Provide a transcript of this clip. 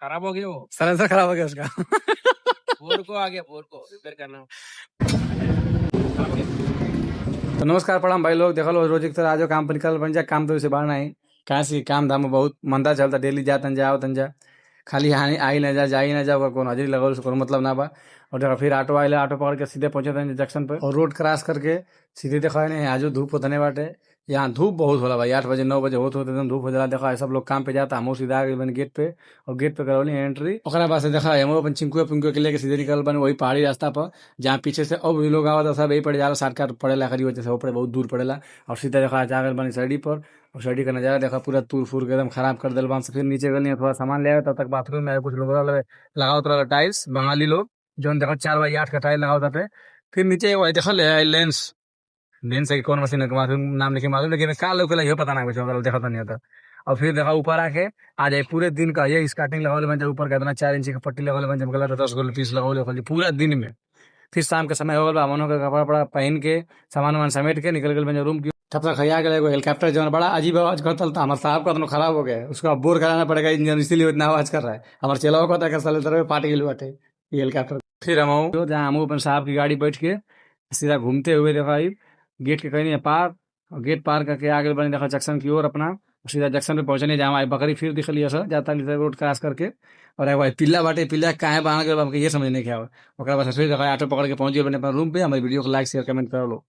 खराब हो गया वो। साइलेंसर खराब हो गया उसका। बोर को आ गया, बोर को रिपेयर करना। तो नमस्कार प्रणाम भाई लोग, देखो लो रोज एक तरह आज काम पर निकल बन जा, काम तो उसे बाहर नहीं कहाँ से काम धाम बहुत मंदा चलता, डेली जा तंजा आओ तंजा, खाली आई ना जा ना जा कौन हाजिरी लगा उसको मतलब ना बा। और देखो फिर ऑटो आए, ऑटो पकड़ के सीधे पहुंचे थे जंक्शन पर और रोड क्रॉस करके सीधे देखा नहीं आज धूप होने बाटे। यहाँ धूप बहुत होला भाई, 8 बजे 9 बजे होते होते एकदम धूप हो जाला। देखा सब लोग काम पे जाता, हम सीधा आ गए बन गेट पे और गेट पे करौली एंट्री। ओकरा बाद से देखा हम अपन चिंकुए पिंकुए के लेके सीधे निकल बन वही पहाड़ी रास्ता पर जहाँ पीछे से अब भी लोग आवा सब यही पड़ जाला, शॉर्टकट पड़ेला खरी वजह से ऊपर बहुत दूर पड़ेला। और सीधा देखा जाकर बनी सड़ी पर और सड़ी का नजारा देखा पूरा तूर फूर के एकदम खराब कर दिल। से फिर नीचे गली थोड़ा सामान ले आए, तब तक बाथरूम में कुछ लोग लगाओ तो टाइल्स बंगाली लोग जो देखो 4x8 का टाइल लगाओ था। फिर नीचे देखा लेंस लेंस है कि कौन मशीन है नाम लिखे मालूम, लेकिन का लोग ये पता ना कुछ देखा तो नहीं होता। और फिर देखा ऊपर आके आ जाए पूरे दिन का ये स्टार्टिंग लगाओ बन जाए ऊपर का इतना 4 इंची का पट्टी लगाओ बन जाए 10 गो पीस लगाओ पूरा दिन में। फिर शाम के समय हो गया मनो का कपड़ा वपड़ा पहन के सामान वामान समेट के निकल गए बन रूम की। तब तक आ गया हेलीकॉप्टर जो बड़ा अजीब आवाज करता था, हमारे साहब का तो खराब हो गया, उसको बोर कराना पड़ेगा इंजन, इसीलिए इतना आवाज कर रहा है। हमारे चेलाओं को तरह पार्टी के लिए बैठे ये हेलीकॉप्टर। फिर हम जहाँ हम अपन साहब की गाड़ी बैठ के सीधा घूमते हुए देखा गेट के कहीं पार और गेट पार करके आगे बने देखा जंक्शन की ओर अपना सीधा जंक्शन पे पहुंचने जहाँ आई बकरी फिर दिख लिया सर जाता रोड क्रॉस करके। और एक भाई पिल्ला बाटे पिल्ला कहाँ बना के ये समझ नहीं क्या हुआ। फिर देखा ऑटो पकड़ के पहुंच गए अपने रूम पे। हमारे वीडियो को लाइक शेयर कमेंट कर लो।